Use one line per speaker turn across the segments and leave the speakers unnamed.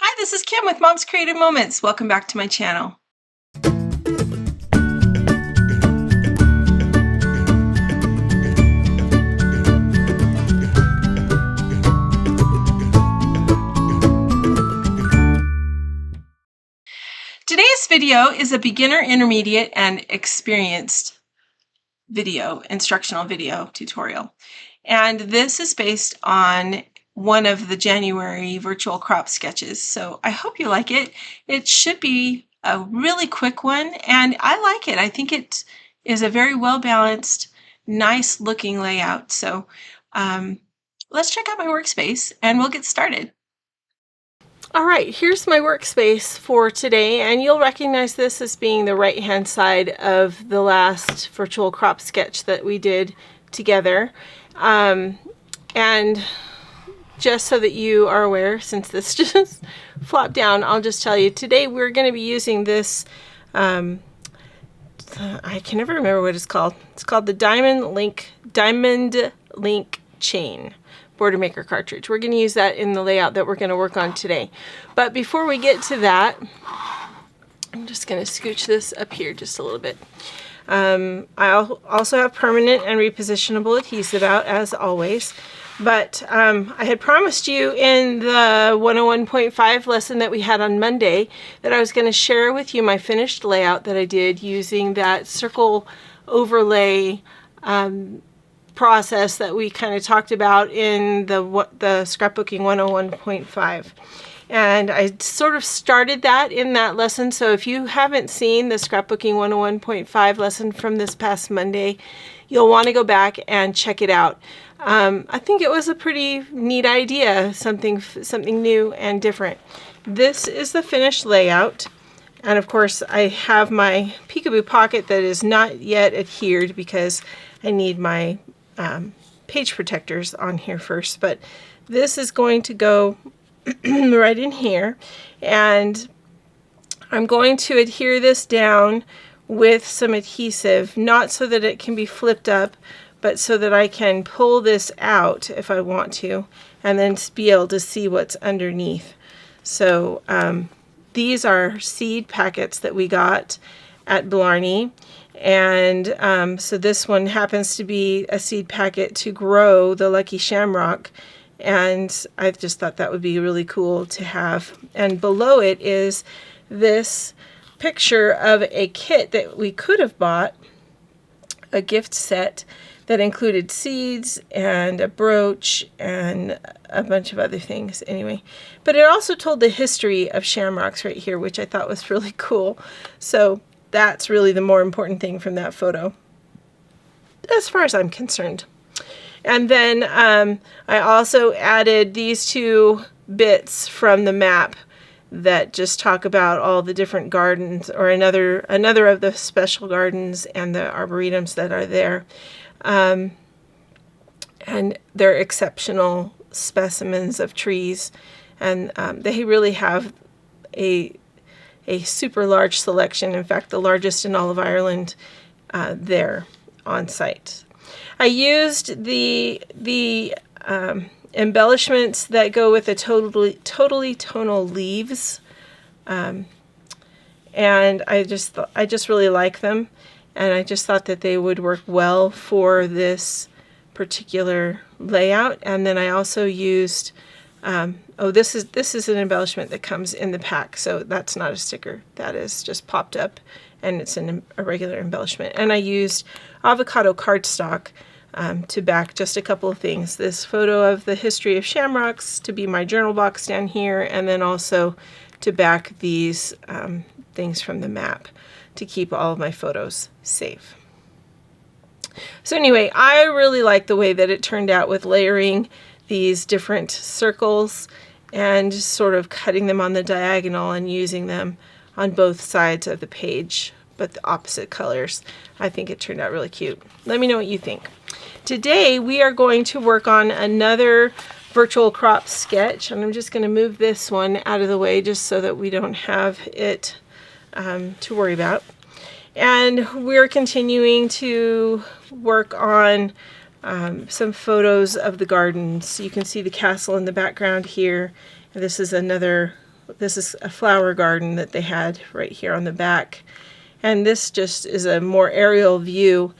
Hi, this is Kim with Mom's Creative Moments. Welcome back to my channel. Today's video is a beginner, intermediate, and experienced instructional video tutorial. And this is based on one of the January virtual crop sketches. So I hope you like it. It should be a really quick one, and I like it. I think it is a very well balanced, nice looking layout. So let's check out my workspace and we'll get started. All right, here's my workspace for today, and you'll recognize this as being the right-hand side of the last virtual crop sketch that we did together. And just so that you are aware, since this just flopped down, I'll just tell you, today we're going to be using this, I can never remember what it's called. It's called the Diamond Link Chain Border Maker cartridge. We're going to use that in the layout that we're going to work on today. But before we get to that, I'm just going to scooch this up here just a little bit. I also have permanent and repositionable adhesive out, as always. But I had promised you in the 101.5 lesson that we had on Monday that I was going to share with you my finished layout that I did using that circle overlay process that we kind of talked about in the Scrapbooking 101.5. And I sort of started that in that lesson. So if you haven't seen the Scrapbooking 101.5 lesson from this past Monday, you'll want to go back and check it out. I think it was a pretty neat idea, something new and different. This is the finished layout. And of course, I have my peekaboo pocket that is not yet adhered because I need my page protectors on here first. But this is going to go right in here, and I'm going to adhere this down with some adhesive, not so that it can be flipped up, but so that I can pull this out if I want to, and then be able to see what's underneath. So these are seed packets that we got at Blarney, and so this one happens to be a seed packet to grow the Lucky Shamrock, and I just thought that would be really cool to have. And below it is this picture of a kit that we could have bought, a gift set that included seeds and a brooch and a bunch of other things anyway. But it also told the history of shamrocks right here, which I thought was really cool. So that's really the more important thing from that photo, as far as I'm concerned. And then I also added these two bits from the map that just talk about all the different gardens, or another of the special gardens and the arboretums that are there. And they're exceptional specimens of trees, and they really have a super large selection, in fact the largest in all of Ireland, there on site. I used the embellishments that go with the totally tonal leaves, and I just really like them, and I just thought that they would work well for this particular layout. And then I also used this is an embellishment that comes in the pack, so that's not a sticker, that is just popped up, and it's a regular embellishment. And I used avocado cardstock to back just a couple of things. This photo of the history of shamrocks to be my journal box down here, and then also to back these things from the map to keep all of my photos safe. So anyway, I really like the way that it turned out with layering these different circles and just sort of cutting them on the diagonal and using them on both sides of the page, but the opposite colors. I think it turned out really cute. Let me know what you think. Today we are going to work on another virtual crop sketch, and I'm just going to move this one out of the way just so that we don't have it to worry about. And we're continuing to work on some photos of the gardens. You can see the castle in the background here. This is another this is a flower garden that they had right here on the back. And this just is a more aerial view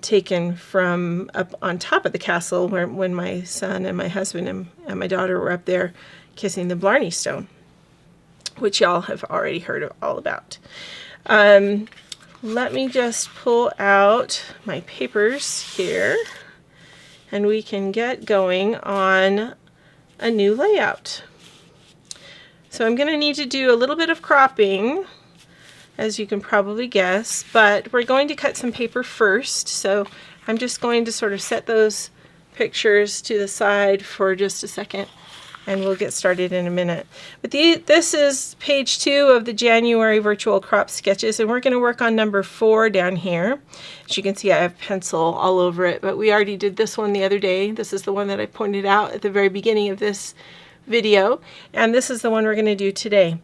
taken from up on top of the castle when my son and my husband and my daughter were up there kissing the Blarney Stone, which y'all have already heard all about. Let me just pull out my papers here, and we can get going on a new layout. So I'm going to need to do a little bit of cropping, as you can probably guess, but we're going to cut some paper first. So I'm just going to sort of set those pictures to the side for just a second, and we'll get started in a minute. But this is page 2 of the January virtual crop sketches, and we're going to work on number 4 down here. As you can see, I have pencil all over it, but we already did this one the other day. This is the one that I pointed out at the very beginning of this video, and this is the one we're going to do today.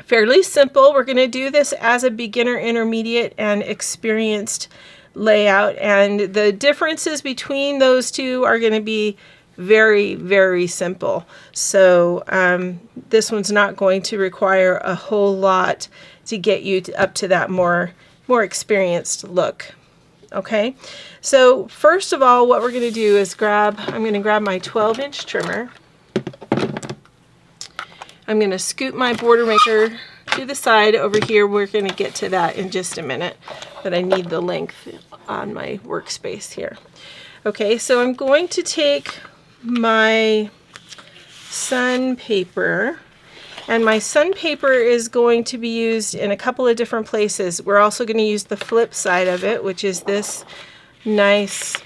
Fairly simple. We're going to do this as a beginner, intermediate, and experienced layout, and the differences between those two are going to be very, very simple. So this one's not going to require a whole lot to get you up to that more experienced look. Okay, so first of all, what we're going to do is I'm going to grab my 12-inch trimmer. I'm going to scoot my border maker to the side over here. We're going to get to that in just a minute, but I need the length on my workspace here. Okay, so I'm going to take my sun paper, and my sun paper is going to be used in a couple of different places. We're also going to use the flip side of it, which is this nice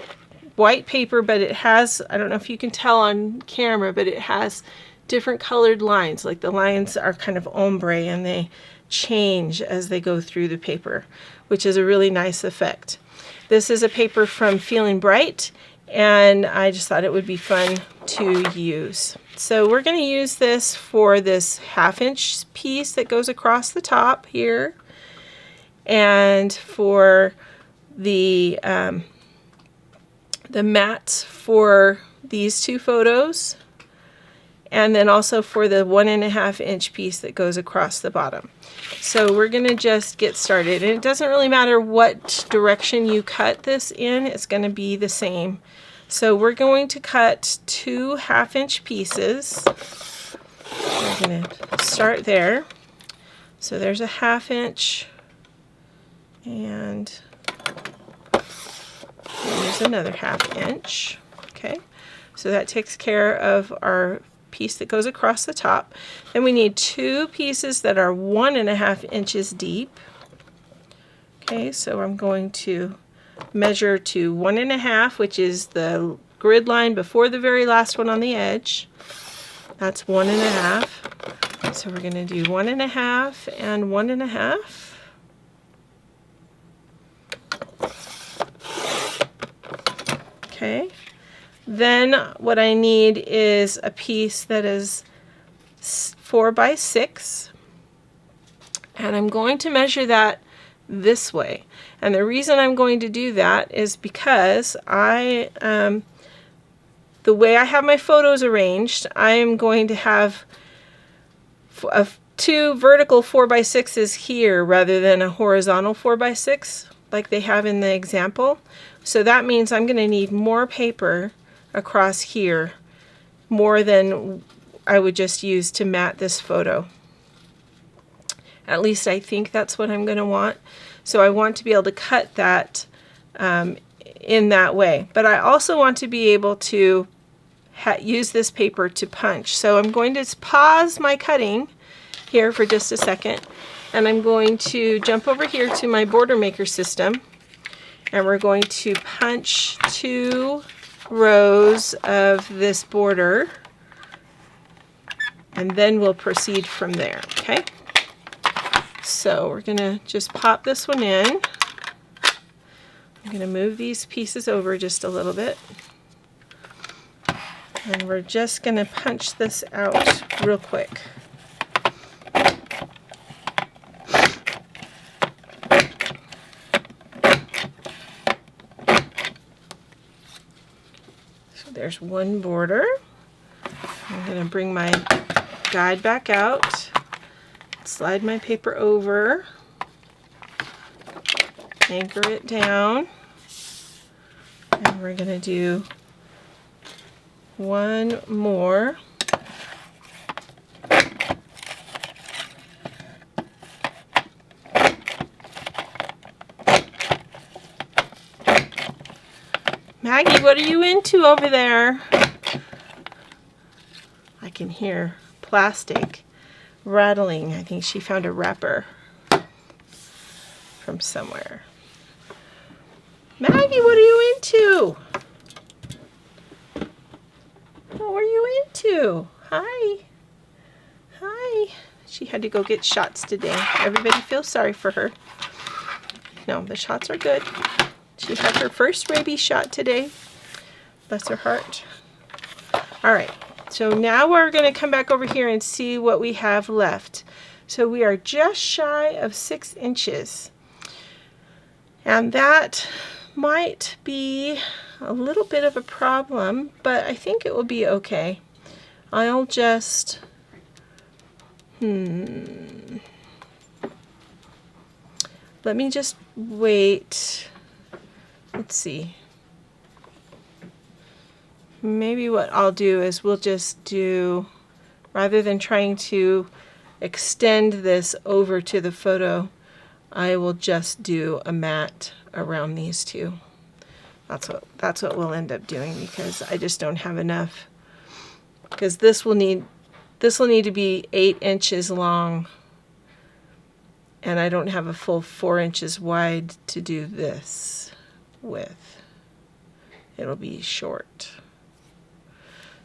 white paper, but it has, I don't know if you can tell on camera, but it has different colored lines. Like the lines are kind of ombre and they change as they go through the paper, which is a really nice effect. This is a paper from Feeling Bright, and I just thought it would be fun to use. So we're going to use this for this 1/2-inch piece that goes across the top here, and for the mats for these 2 photos, and then also for the 1.5-inch piece that goes across the bottom. So we're going to just get started, and it doesn't really matter what direction you cut this in, it's going to be the same. So we're going to cut 2 1/2-inch pieces. We're going to start there. So there's a 1/2-inch, and there's another 1/2-inch. Okay, so that takes care of our piece that goes across the top. Then we need 2 pieces that are 1.5 inches deep. Okay, so I'm going to measure to 1.5, which is the grid line before the very last one on the edge. That's 1.5. So we're going to do 1.5 and 1.5. Okay. Then what I need is a piece that is 4 by 6, and I'm going to measure that this way. And the reason I'm going to do that is because the way I have my photos arranged, I am going to have 2 vertical 4 by 6s here rather than a horizontal 4 by 6 like they have in the example. So that means I'm going to need more paper across here, more than I would just use to mat this photo. At least I think that's what I'm going to want. So I want to be able to cut that in that way. But I also want to be able to use this paper to punch. So I'm going to pause my cutting here for just a second, and I'm going to jump over here to my border maker system, and we're going to punch 2 rows of this border, and then we'll proceed from there. Okay, so we're gonna just pop this one in. I'm gonna move these pieces over just a little bit, and we're just gonna punch this out real quick. There's one border. I'm going to bring my guide back out, slide my paper over, anchor it down, and we're going to do one more. Maggie, what are you into over there? I can hear plastic rattling. I think she found a wrapper from somewhere. Maggie, what are you into? What were you into? Hi. Hi. She had to go get shots today. Everybody feels sorry for her. No, the shots are good. She had her first rabies shot today. Bless her heart. All right. So now we're going to come back over here and see what we have left. So we are just shy of 6 inches. And that might be a little bit of a problem, but I think it will be okay. I'll just, let me just wait. Let's see. Maybe what I'll do is we'll just do, rather than trying to extend this over to the photo, I will just do a mat around these two. That's what we'll end up doing, because I just don't have enough. Because this will need to be 8 inches long, and I don't have a full 4 inches wide to do this with. It'll be short.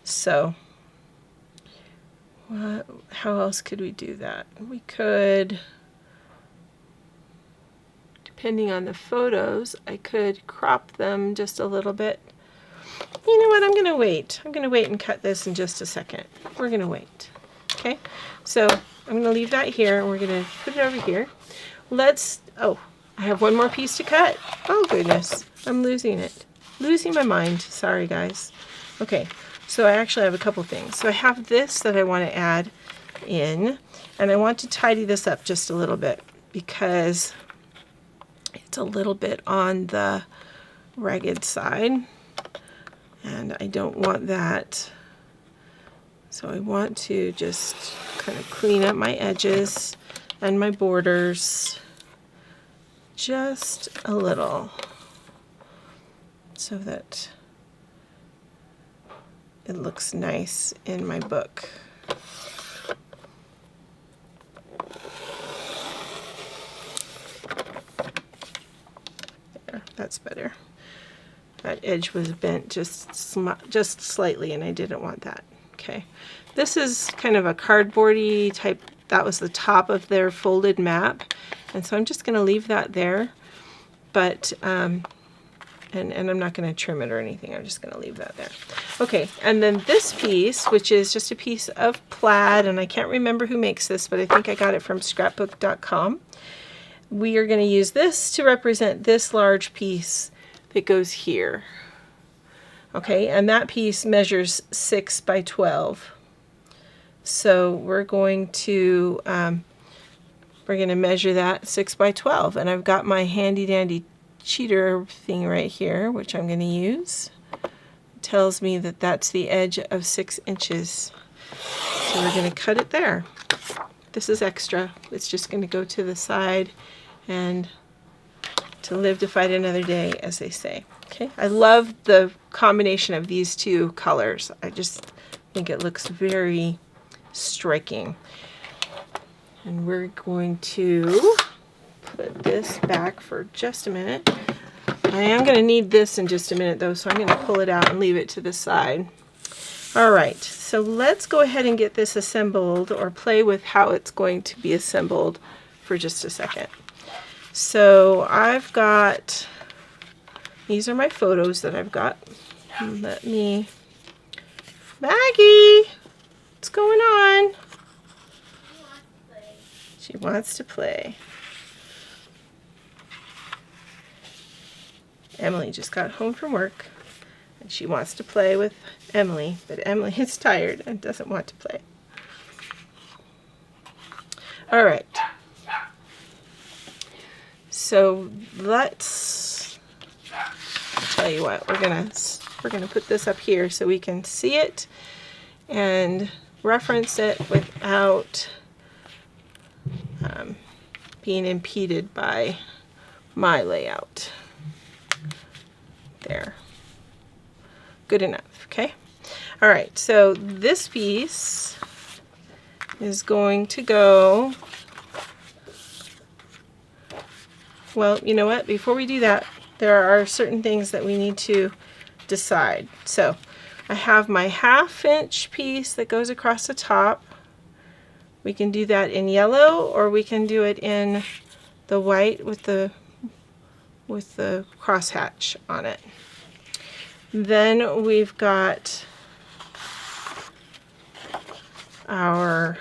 So, how else could we do that? We could, depending on the photos, I could crop them just a little bit. You know what, I'm going to wait. I'm going to wait and cut this in just a second. We're going to wait. Okay, so I'm going to leave that here, and we're going to put it over here. Oh, I have one more piece to cut. Oh goodness, I'm losing it. Losing my mind. Sorry guys. Okay, so I actually have a couple things. So I have this that I want to add in, and I want to tidy this up just a little bit because it's a little bit on the ragged side, and I don't want that. So I want to just kind of clean up my edges and my borders just a little, so that it looks nice in my book. There, that's better. That edge was bent just slightly, and I didn't want that. Okay, this is kind of a cardboardy type. That was the top of their folded map, and so I'm just going to leave that there. But and I'm not going to trim it or anything. I'm just going to leave that there. Okay, and then this piece, which is just a piece of plaid, and I can't remember who makes this, but I think I got it from scrapbook.com. We are going to use this to represent this large piece that goes here. Okay, and that piece measures 6 by 12. So we're going to measure that 6 by 12, and I've got my handy dandy cheater thing right here, which I'm going to use. It tells me that that's the edge of 6 inches. So we're going to cut it there. This is extra. It's just going to go to the side and to live to fight another day, as they say. Okay, I love the combination of these two colors. I just think it looks very striking. And we're going to put this back for just a minute. I am going to need this in just a minute though, so I'm going to pull it out and leave it to the side. Alright, so let's go ahead and get this assembled, or play with how it's going to be assembled for just a second. So I've got, these are my photos that I've got. Let me, Maggie, what's going on? She wants to play. Emily just got home from work, and she wants to play with Emily, but Emily is tired and doesn't want to play. All right. So let's tell you what, we're gonna put this up here so we can see it and reference it without being impeded by my layout. There. Good enough, okay? All right, so this piece is going to go, well, you know what? Before we do that, there are certain things that we need to decide. So I have my 1/2 inch piece that goes across the top. We can do that in yellow, or we can do it in the white with the crosshatch on it. Then we've got our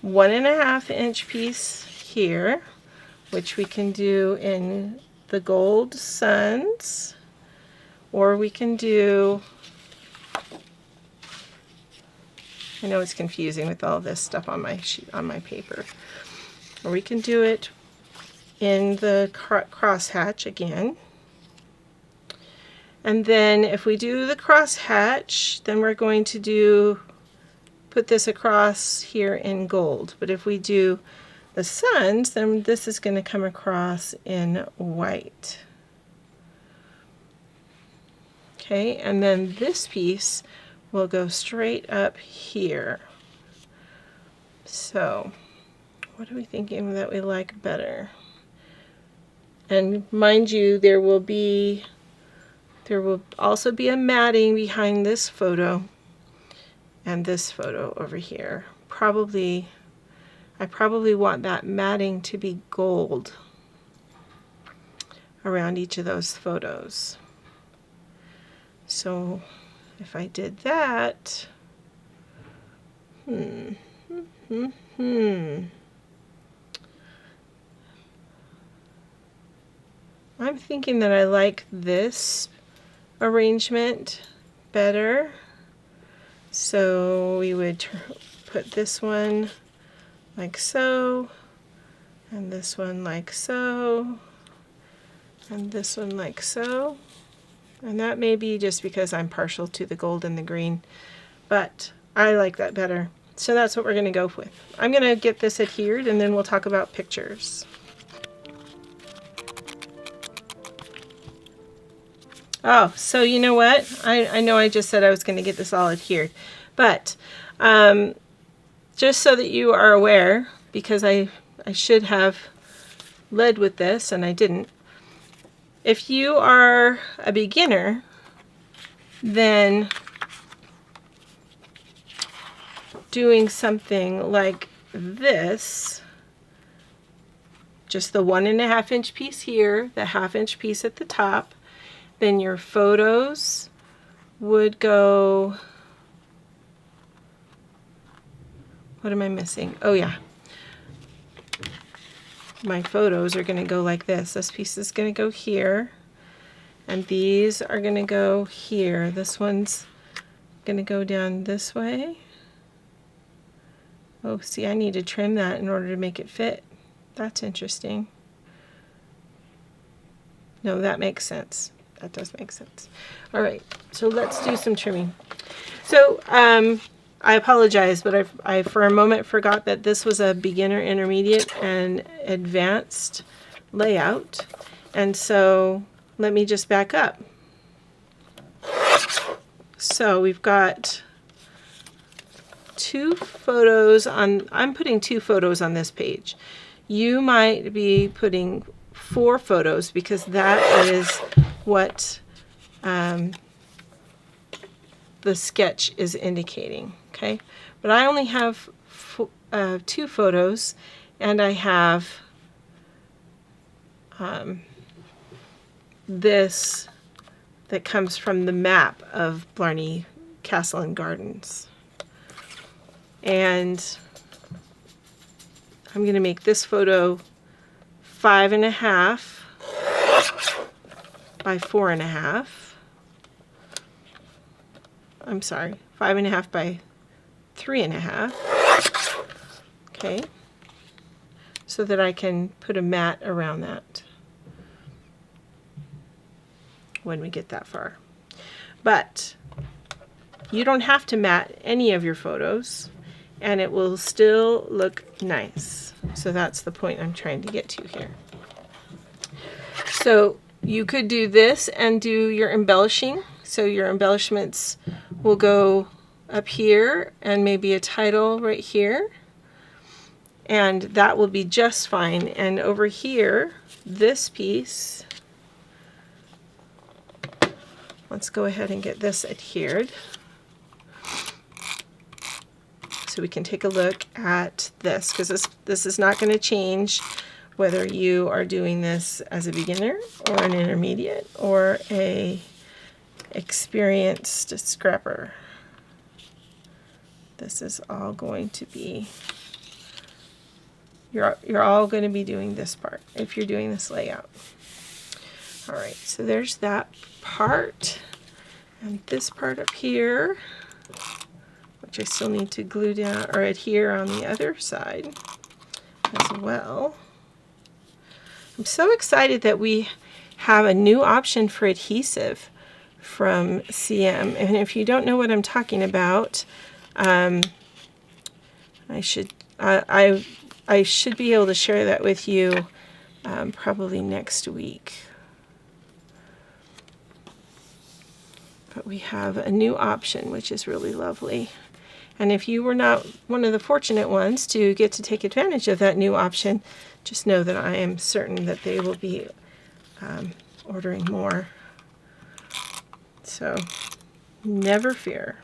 1.5 inch piece here, which we can do in the gold suns, or we can do, I know it's confusing with all this stuff on my sheet, on my paper, or we can do it in the crosshatch again. And then if we do the crosshatch, then we're going to put this across here in gold. But if we do the suns, then this is going to come across in white. Okay, and then this piece will go straight up here. So what are we thinking that we like better? And mind you, there will also be a matting behind this photo and this photo over here. I probably want that matting to be gold around each of those photos. So if I did that, I'm thinking that I like this arrangement better. So we would put this one like so, and this one like so, and this one like so. And that may be just because I'm partial to the gold and the green, but I like that better. So that's what we're going to go with. I'm going to get this adhered, and then we'll talk about pictures. Oh, so you know what? I know I just said I was going to get this all adhered, but just so that you are aware, because I should have led with this and I didn't. If you are a beginner, then doing something like this, just the 1.5 inch piece here, the 1/2 inch piece at the top, then your photos would go, what am I missing? Oh yeah. My photos are going to go like this. This piece is going to go here, and these are going to go here. This one's going to go down this way. Oh, see, I need to trim that in order to make it fit. That's interesting. No, that makes sense. That does make sense. All right, so let's do some trimming. So I apologize, but I for a moment forgot that this was a beginner, intermediate, and advanced layout. And so let me just back up. So we've got 2 photos on, I'm putting 2 photos on this page. You might be putting 4 photos because that is what the sketch is indicating, okay? But I only have 2 photos, and I have this that comes from the map of Blarney Castle and Gardens. And I'm going to make this photo 5.5 by 4.5. I'm sorry, 5.5 by 3.5. Okay, so that I can put a mat around that when we get that far. But you don't have to mat any of your photos, and it will still look nice. So that's the point I'm trying to get to here. So you could do this and do your embellishing. So your embellishments will go up here and maybe a title right here. And that will be just fine. And over here, this piece, let's go ahead and get this adhered. So we can take a look at this, because this is not going to change whether you are doing this as a beginner or an intermediate or a experienced scrapper. This is all going to be, you're all going to be doing this part if you're doing this layout. All right, so there's that part, and this part up here, which I still need to glue down or adhere on the other side as well. I'm so excited that we have a new option for adhesive from CM, and if you don't know what I'm talking about, I should be able to share that with you probably next week. But we have a new option, which is really lovely. And if you were not one of the fortunate ones to get to take advantage of that new option, just know that I am certain that they will be ordering more. So never fear.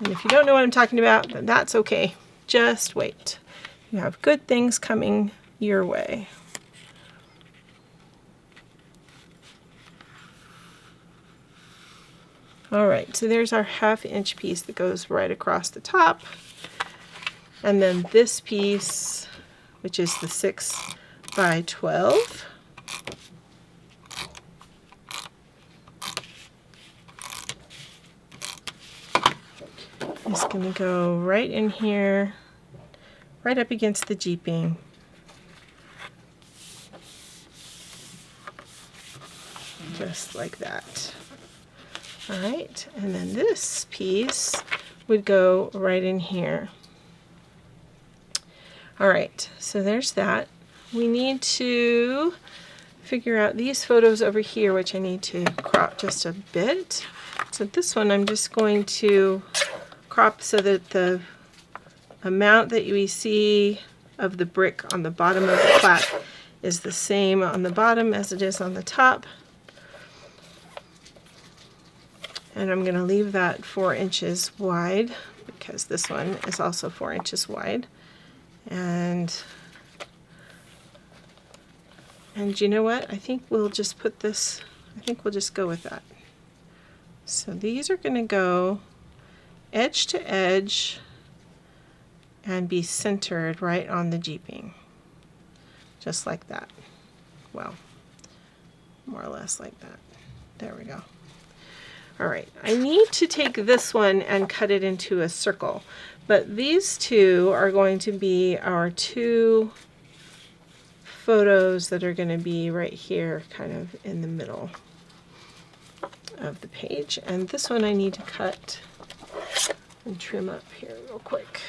And if you don't know what I'm talking about, then that's okay. Just wait. You have good things coming your way. All right, so there's our 1/2 inch piece that goes right across the top. And then this piece, which is the 6 by 12. Is going to go right in here, right up against the jeeping. Just like that. All right, and then this piece would go right in here. All right, so there's that. We need to figure out these photos over here, which I need to crop just a bit. So this one I'm just going to crop so that the amount that we see of the brick on the bottom of the plat is the same on the bottom as it is on the top. And I'm going to leave that 4 inches wide because this one is also 4 inches wide. And you know what? I think we'll just put this, I think we'll just go with that. So these are going to go edge to edge and be centered right on the jeeping. Just like that. Well, more or less like that. There we go. All right, I need to take this one and cut it into a circle, but these two are going to be our 2 photos that are going to be right here, kind of in the middle of the page. And this one I need to cut and trim up here real quick.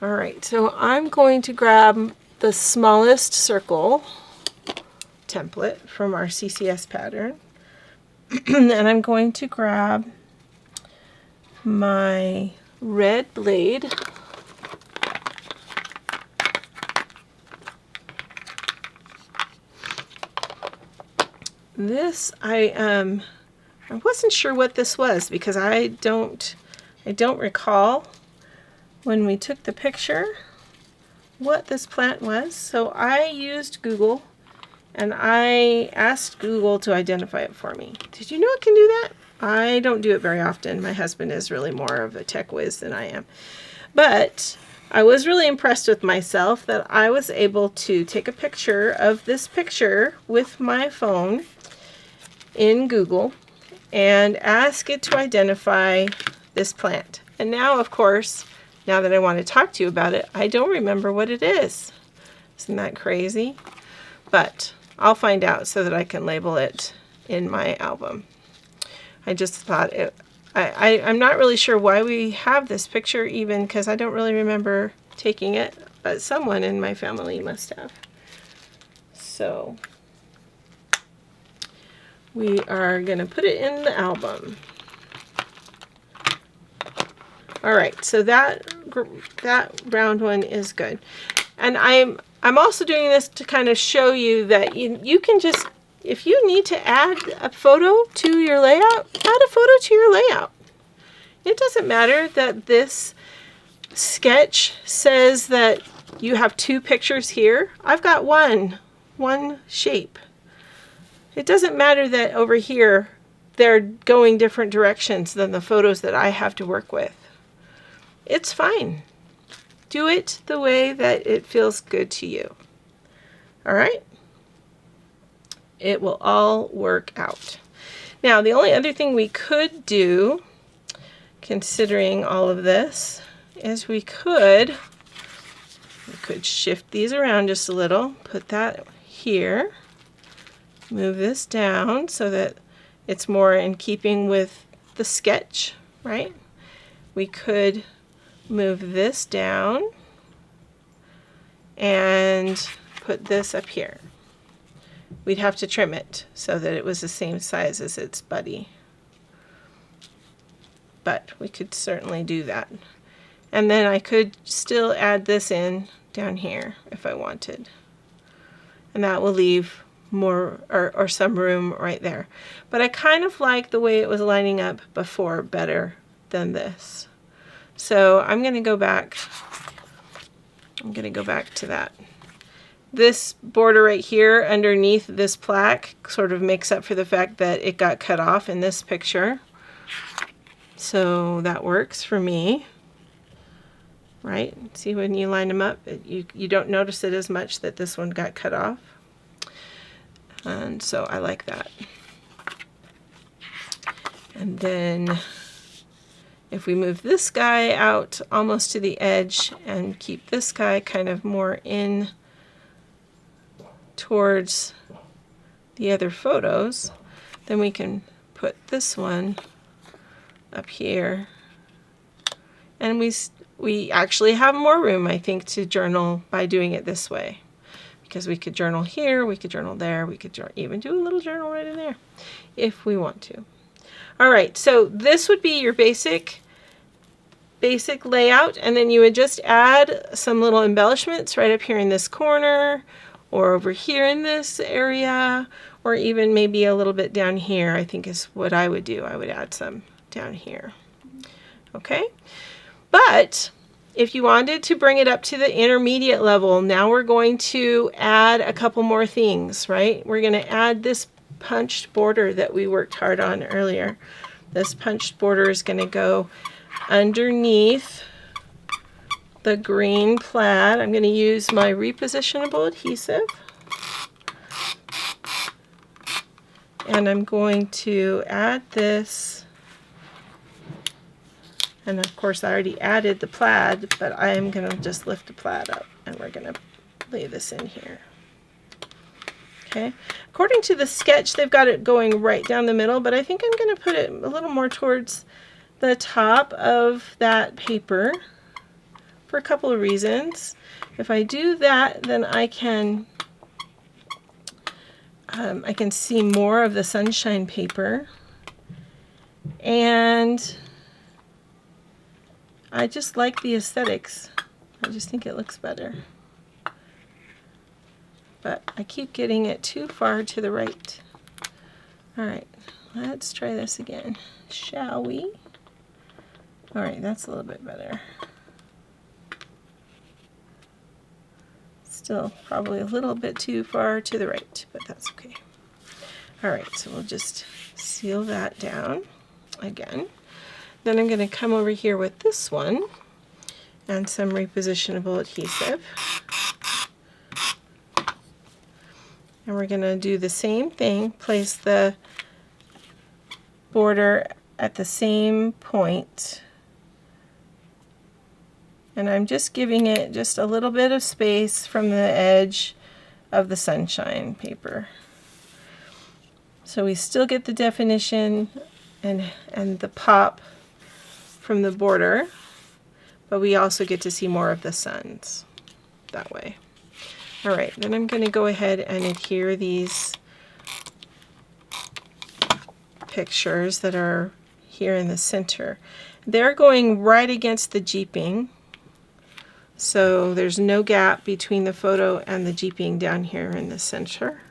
All right, so I'm going to grab the smallest circle template from our CCS pattern, and I'm going to grab my red blade this I wasn't sure what this was because I don't recall when we took the picture what this plant was, so I used Google and I asked Google to identify it for me. Did you know it can do that? I don't do it very often. My husband is really more of a tech whiz than I am. But I was really impressed with myself that I was able to take a picture of this picture with my phone in Google and ask it to identify this plant. And now, of course, now that I want to talk to you about it, I don't remember what it is. Isn't that crazy? But I'll find out so that I can label it in my album. I just thought it, I'm not really sure why we have this picture even, because I don't really remember taking it, but someone in my family must have. So we are going to put it in the album. All right, so that round one is good. And I'm also doing this to kind of show you that you can just, if you need to add a photo to your layout, add a photo to your layout. It doesn't matter that this sketch says that you have 2 pictures here. I've got one shape. It doesn't matter that over here they're going different directions than the photos that I have to work with. It's fine. Do it the way that it feels good to you. All right? It will all work out. Now, the only other thing we could do, considering all of this, is we could shift these around just a little, put that here, move this down so that it's more in keeping with the sketch, right? We could move this down and put this up here. We'd have to trim it so that it was the same size as its buddy. But we could certainly do that. And then I could still add this in down here if I wanted. And that will leave more or some room right there. But I kind of like the way it was lining up before better than this. So I'm going to go back. I'm going to go back to that. This border right here underneath this plaque sort of makes up for the fact that it got cut off in this picture. So that works for me. Right? See, when you line them up, you don't notice it as much that this one got cut off. And so I like that. And then if we move this guy out almost to the edge and keep this guy kind of more in towards the other photos, then we can put this one up here. And we actually have more room, I think, to journal by doing it this way. Because we could journal here, we could journal there, we could even do a little journal right in there if we want to. All right, so this would be your basic layout, and then you would just add some little embellishments right up here in this corner, or over here in this area, or even maybe a little bit down here, I think is what I would do. I would add some down here. Okay, but if you wanted to bring it up to the intermediate level, now we're going to add a couple more things, right? We're going to add this punched border that we worked hard on earlier. This punched border is going to go underneath the green plaid. I'm going to use my repositionable adhesive. And I'm going to add this. And of course I already added the plaid, but I am going to just lift the plaid up and we're going to lay this in here. Okay. According to the sketch, they've got it going right down the middle, but I think I'm going to put it a little more towards the top of that paper for a couple of reasons. If I do that, then I can see more of the sunshine paper, and I just like the aesthetics. I just think it looks better. But I keep getting it too far to the right. All right, let's try this again, shall we? All right, that's a little bit better. Still probably a little bit too far to the right, but that's okay. All right, so we'll just seal that down again. Then I'm going to come over here with this one and some repositionable adhesive. And we're going to do the same thing, place the border at the same point And I'm just giving it just a little bit of space from the edge of the sunshine paper. So we still get the definition and the pop from the border, but we also get to see more of the suns that way. All right, then I'm going to go ahead and adhere these pictures that are here in the center. They're going right against the jeeping, so there's no gap between the photo and the jeeping down here in the center.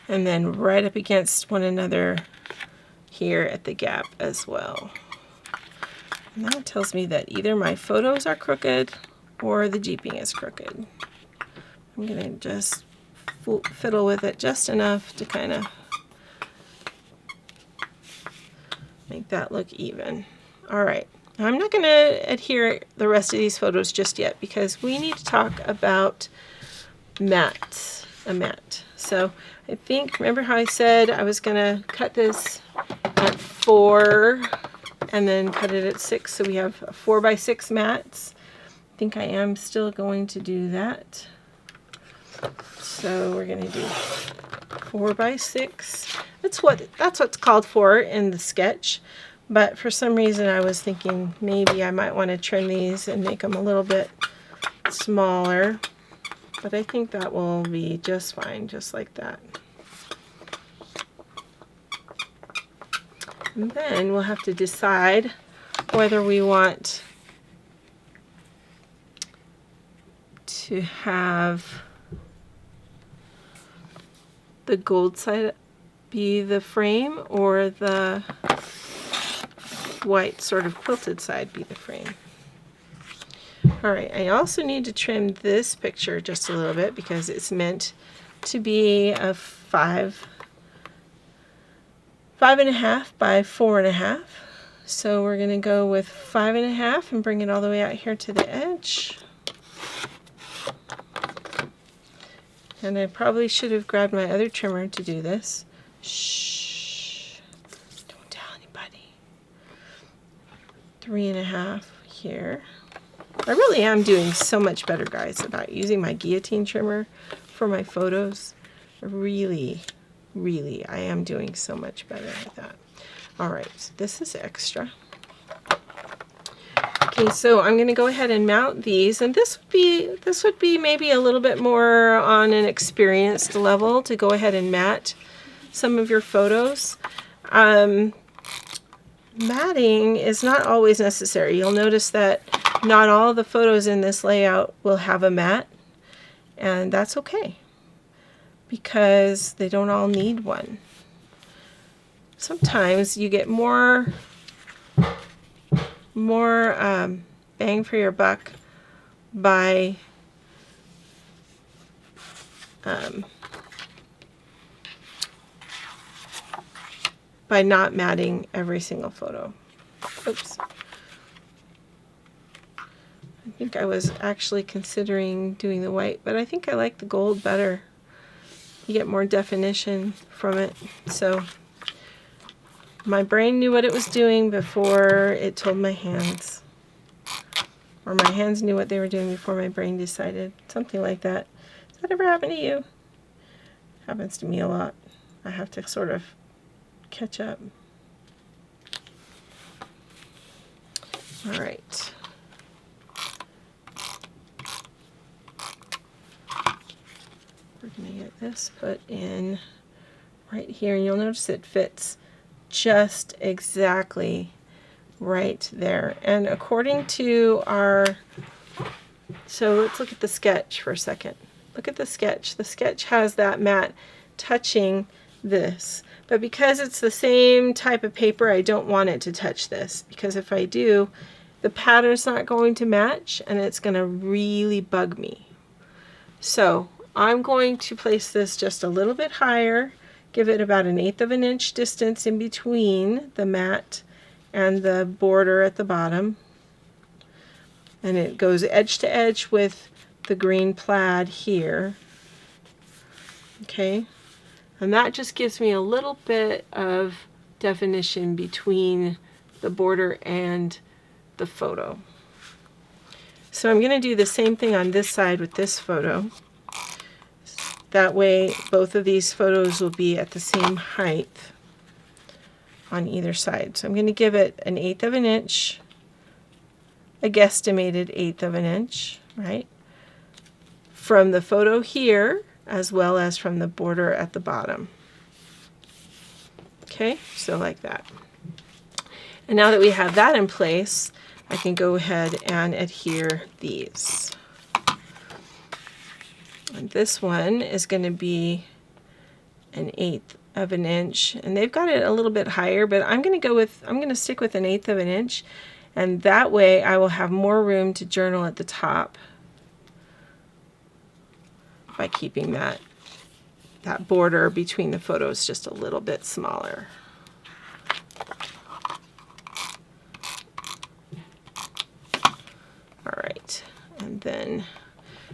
And then right up against one another here at the gap as well. And that tells me that either my photos are crooked or the jeeping is crooked. I'm going to just fiddle with it just enough to kind of make that look even. All right, I'm not going to adhere the rest of these photos just yet because we need to talk about mats, a mat. So I think, remember how I said I was going to cut this at 4 and then cut it at 6, so we have 4x6 mats. I think I am still going to do that. So we're going to do 4x6. That's what's called for in the sketch, but for some reason I was thinking maybe I might want to trim these and make them a little bit smaller, but I think that will be just fine, just like that. And then we'll have to decide whether we want to have the gold side be the frame or the white sort of quilted side be the frame. All right, I also need to trim this picture just a little bit because it's meant to be a 5.5 by 4.5. So we're going to go with 5.5 and bring it all the way out here to the edge. And I probably should have grabbed my other trimmer to do this. Shh, don't tell anybody. 3.5 here. I really am doing so much better, guys, about using my guillotine trimmer for my photos. Really, I am doing so much better with that. All right, so this is extra. Okay, so I'm going to go ahead and mount these, and this would be maybe a little bit more on an experienced level to go ahead and mat some of your photos. Matting is not always necessary. You'll notice that not all the photos in this layout will have a mat, and that's okay because they don't all need one. Sometimes you get more bang for your buck by not matting every single photo. Oops. I think I was actually considering doing the white, but I think I like the gold better. You get more definition from it. So my brain knew what it was doing before it told my hands. Or my hands knew what they were doing before my brain decided. Something like that. Does that ever happen to you? Happens to me a lot. I have to sort of catch up. All right. We're going to get this put in right here, and you'll notice it fits just exactly right there. And according to our, so let's look at the sketch for a second. Look at the sketch. The sketch has that mat touching this, but because it's the same type of paper, I don't want it to touch this, because if I do, the pattern's not going to match and it's going to really bug me. So I'm going to place this just a little bit higher, give it about 1/8 of an inch distance in between the mat and the border at the bottom, and it goes edge to edge with the green plaid here. Okay, And that just gives me a little bit of definition between the border and the photo. So I'm going to do the same thing on this side with this photo. That way both of these photos will be at the same height on either side. So I'm going to give it an 1/8 of an inch, a guesstimated 1/8 of an inch, right? From the photo here as well as from the border at the bottom. Okay, so like that. And now that we have that in place, I can go ahead and adhere these. And this one is going to be an 1/8 of an inch, and they've got it a little bit higher, but I'm going to stick with an 1/8 of an inch, and that way I will have more room to journal at the top by keeping that border between the photos just a little bit smaller. All right, and then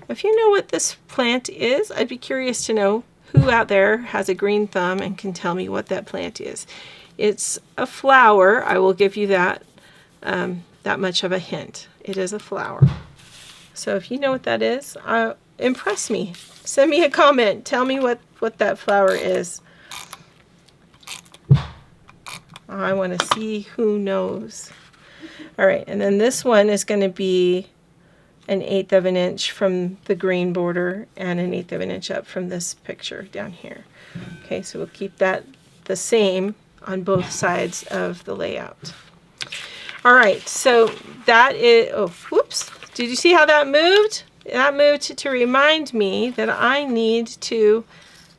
if you know what this plant is, I'd be curious to know who out there has a green thumb and can tell me what that plant is. It's a flower. I will give you that much of a hint. It is a flower. So if you know what that is, impress me. Send me a comment. Tell me what that flower is. I want to see who knows. All right, and then this one is going to be an 1/8 of an inch from the green border and an 1/8 of an inch up from this picture down here. Okay, so we'll keep that the same on both sides of the layout. All right, so that is, oh, whoops. Did you see how that moved? That moved to remind me that I need to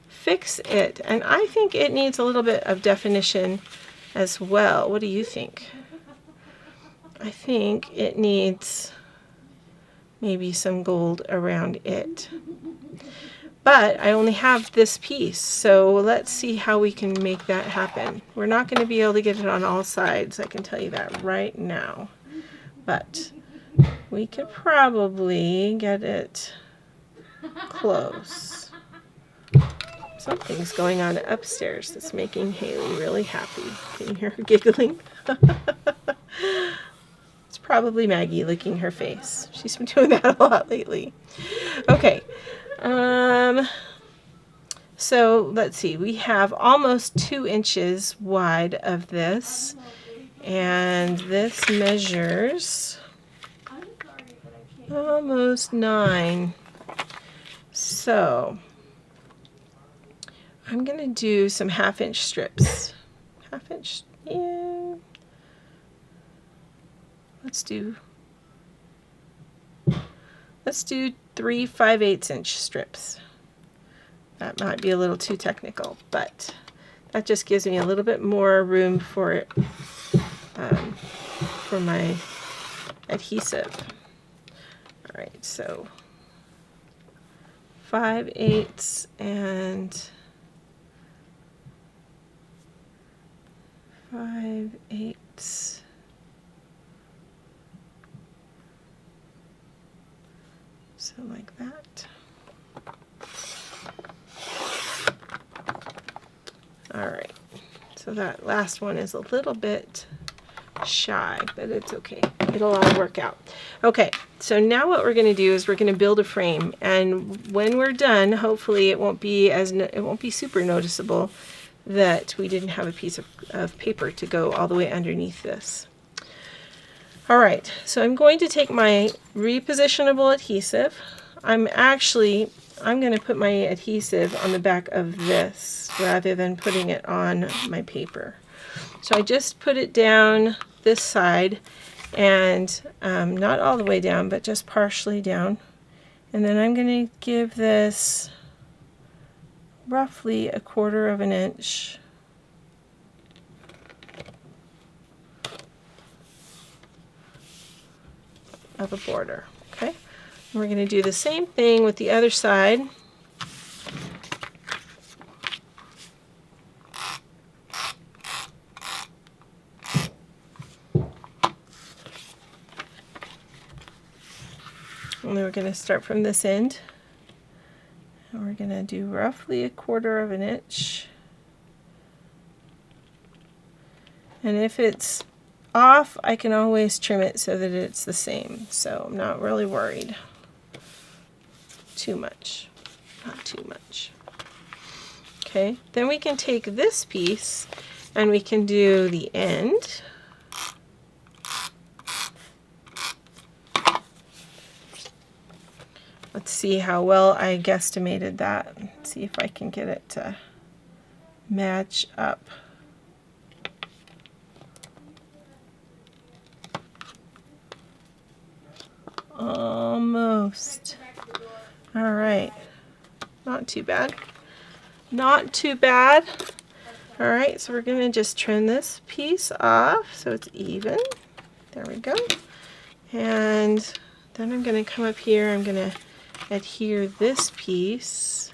fix it. And I think it needs a little bit of definition as well. What do you think? I think it needs maybe some gold around it. But I only have this piece, so let's see how we can make that happen. We're not going to be able to get it on all sides, I can tell you that right now. But we could probably get it close. Something's going on upstairs that's making Haley really happy. Can you hear her giggling? It's probably Maggie licking her face. She's been doing that a lot lately. Okay. So let's see. We have almost 2 inches wide of this, and this measures almost 9. So I'm going to do some 1/2 inch strips. 1/2 inch, yeah. Let's do 3 5/8 inch strips. That might be a little too technical, but that just gives me a little bit more room for my adhesive. All right, so 5/8 and 5/8. So like that. All right, so that last one is a little bit shy, but it's okay. It'll all work out. Okay, so now what we're going to do is we're going to build a frame, and when we're done, hopefully it won't be super noticeable that we didn't have a piece of paper to go all the way underneath this. All right, so I'm going to take my repositionable adhesive. I'm going to put my adhesive on the back of this rather than putting it on my paper. So I just put it down this side, and not all the way down, but just partially down. And then I'm going to give this roughly 1/4 of an inch of a border. Okay, and we're going to do the same thing with the other side. And then we're going to start from this end. And we're going to do roughly 1/4 of an inch. And if it's off, I can always trim it so that it's the same. So I'm not really worried too much. Not too much. Okay, then we can take this piece and we can do the end. Let's see how well I guesstimated that. Let's see if I can get it to match up. Almost. All right. Not too bad. Not too bad. All right, so we're going to just trim this piece off so it's even. There we go. And then I'm going to come up here. I'm going to adhere this piece.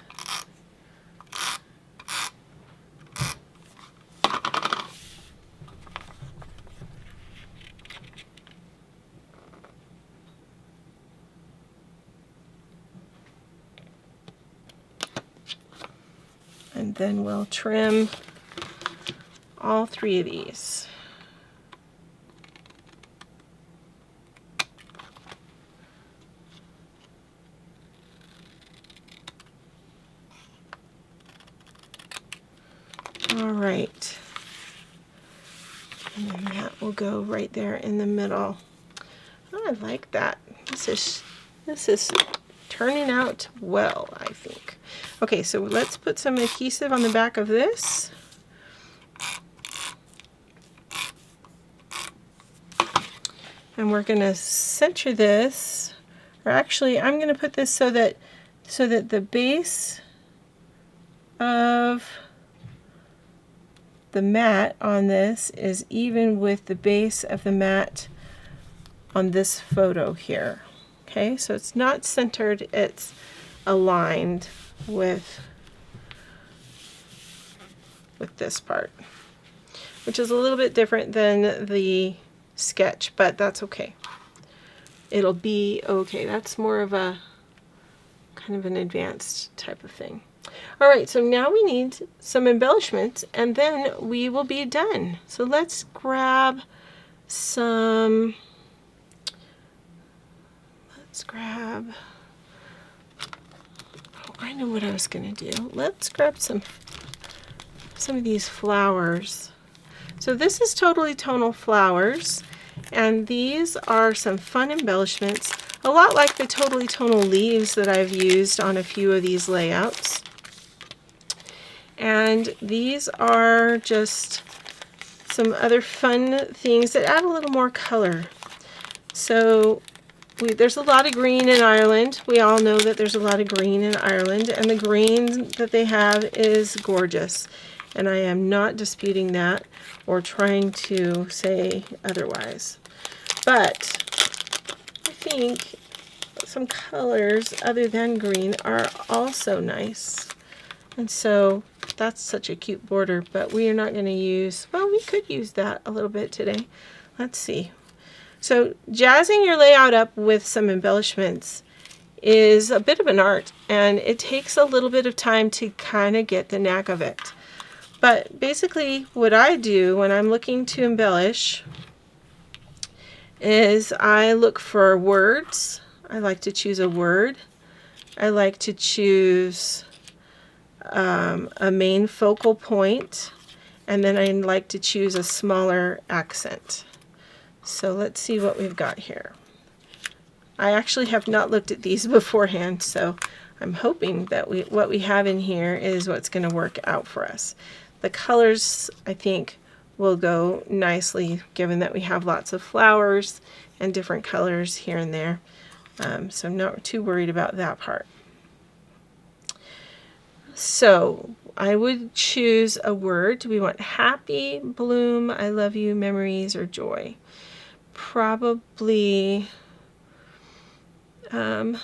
And then we'll trim all 3 of these. All right. And then that will go right there in the middle. Oh, I like that. This is turning out well, I think. Okay, so let's put some adhesive on the back of this. And we're going to center this, or actually I'm going to put this so that the base of the mat on this is even with the base of the mat on this photo here. Okay, so it's not centered, it's aligned with this part, which is a little bit different than the sketch, but that's okay. It'll be okay. That's more of a kind of an advanced type of thing. All right, so now we need some embellishments and then we will be done. So let's grab some, oh, I know what I was gonna do. Let's grab some of these flowers. So this is totally tonal flowers, and these are some fun embellishments, a lot like the totally tonal leaves that I've used on a few of these layouts. And these are just some other fun things that add a little more color. So there's a lot of green in Ireland. We all know that there's a lot of green in Ireland, and the green that they have is gorgeous. And I am not disputing that or trying to say otherwise. But I think some colors other than green are also nice. And so that's such a cute border, but we are not going to use, well, we could use that a little bit today. Let's see. So jazzing your layout up with some embellishments is a bit of an art, and it takes a little bit of time to kind of get the knack of it. But basically what I do when I'm looking to embellish is I look for words. I like to choose a word. I like to choose a main focal point, and then I like to choose a smaller accent. So let's see what we've got here. I actually have not looked at these beforehand, so I'm hoping that what we have in here is what's going to work out for us. The colors, I think, will go nicely given that we have lots of flowers and different colors here and there. So I'm not too worried about that part. So I would choose a word. Do we want happy, bloom, I love you, memories, or joy? Probably, I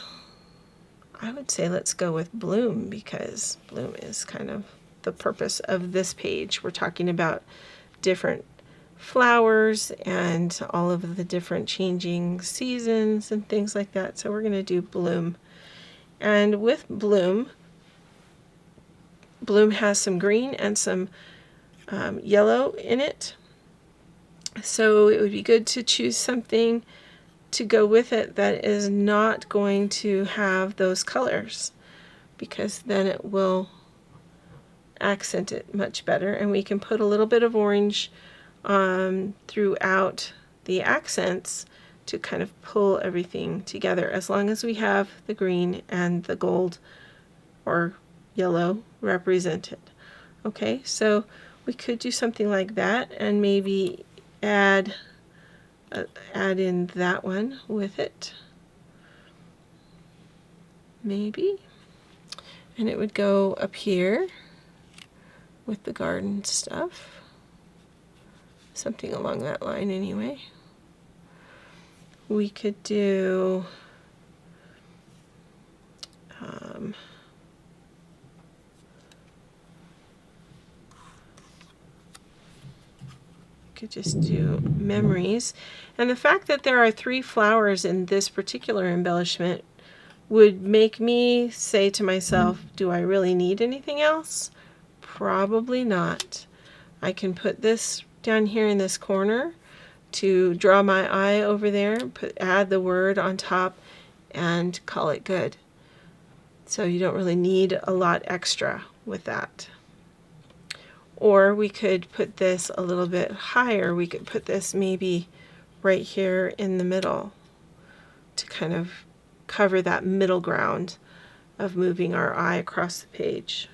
would say let's go with bloom, because bloom is kind of the purpose of this page. We're talking about different flowers and all of the different changing seasons and things like that. So we're going to do bloom. And with bloom, bloom has some green and some yellow in it. So it would be good to choose something to go with it that is not going to have those colors, because then it will accent it much better. And we can put a little bit of orange throughout the accents to kind of pull everything together, as long as we have the green and the gold or yellow represented. Okay, so we could do something like that and maybe add in that one with it, maybe, and it would go up here with the garden stuff, something along that line anyway. We could do could just do memories. And the fact that there are 3 flowers in this particular embellishment would make me say to myself, do I really need anything else? Probably not. I can put this down here in this corner to draw my eye over there, add the word on top, and call it good. So you don't really need a lot extra with that. Or we could put this a little bit higher. We could put this maybe right here in the middle to kind of cover that middle ground of moving our eye across the page.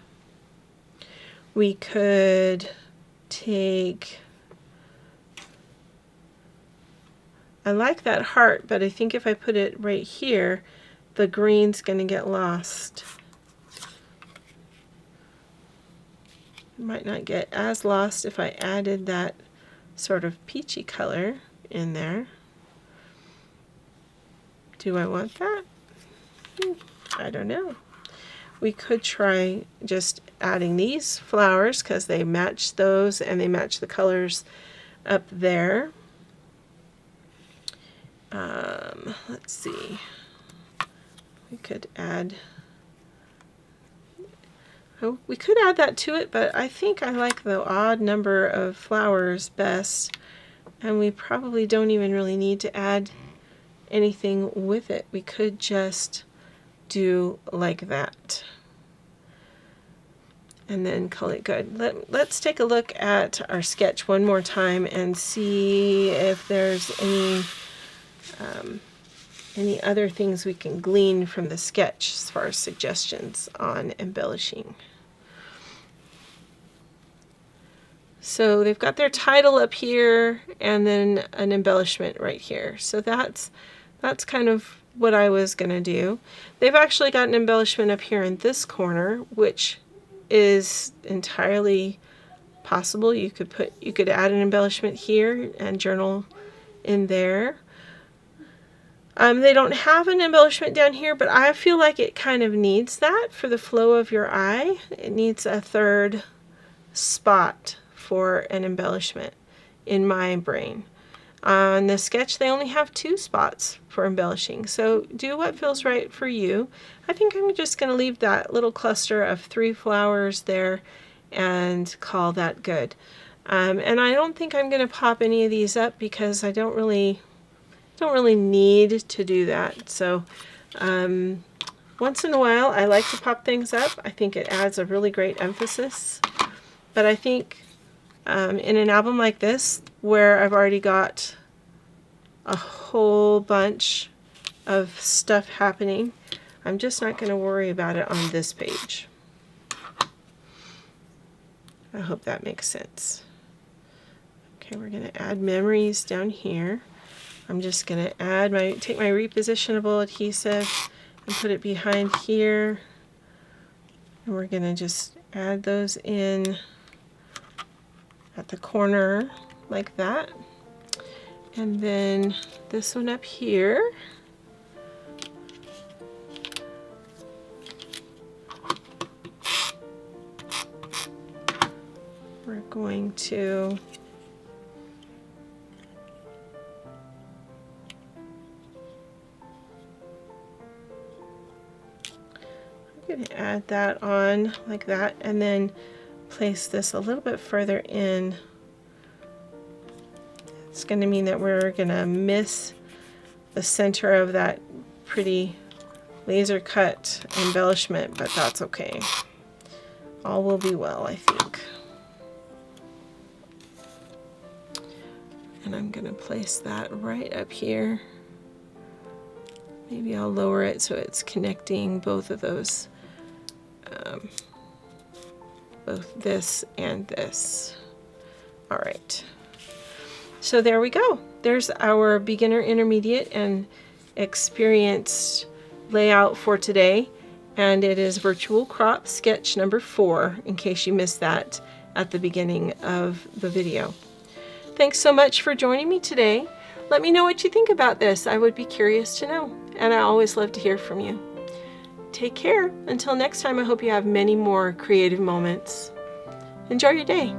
We could take, I like that heart, but I think if I put it right here, the green's going to get lost. It might not get as lost if I added that sort of peachy color in there. Do I want that? I don't know. We could try just adding these flowers because they match those and they match the colors up there. Let's see. We could add, oh, we could add that to it, but I think I like the odd number of flowers best, and we probably don't even really need to add anything with it. We could just do like that and then call it good. Let's take a look at our sketch one more time and see if there's any other things we can glean from the sketch as far as suggestions on embellishing. So they've got their title up here and then an embellishment right here. So that's kind of what I was going to do. They've actually got an embellishment up here in this corner, which is entirely possible. You could add an embellishment here and journal in there. They don't have an embellishment down here, but I feel like it kind of needs that for the flow of your eye. It needs a third spot for an embellishment in my brain. On the sketch, they only have 2 spots for embellishing, so do what feels right for you. I think I'm just going to leave that little cluster of 3 flowers there and call that good. And I don't think I'm going to pop any of these up because I don't really need to do that. So once in a while I like to pop things up. I think it adds a really great emphasis. But I think in an album like this, where I've already got a whole bunch of stuff happening, I'm just not going to worry about it on this page. I hope that makes sense. Okay, we're going to add memories down here. I'm just going to take my repositionable adhesive and put it behind here. And we're going to just add those in at the corner like that. And then this one up here. We're going to I'm going to add that on like that, and then place this a little bit further in. It's going to mean that we're going to miss the center of that pretty laser cut embellishment, but that's okay. All will be well, I think. And I'm going to place that right up here. Maybe I'll lower it so it's connecting both of those, both this and this. All right. So there we go. There's our beginner, intermediate, and experienced layout for today. And it is virtual crop sketch number 4, in case you missed that at the beginning of the video. Thanks so much for joining me today. Let me know what you think about this. I would be curious to know, and I always love to hear from you. Take care. Until next time, I hope you have many more creative moments. Enjoy your day.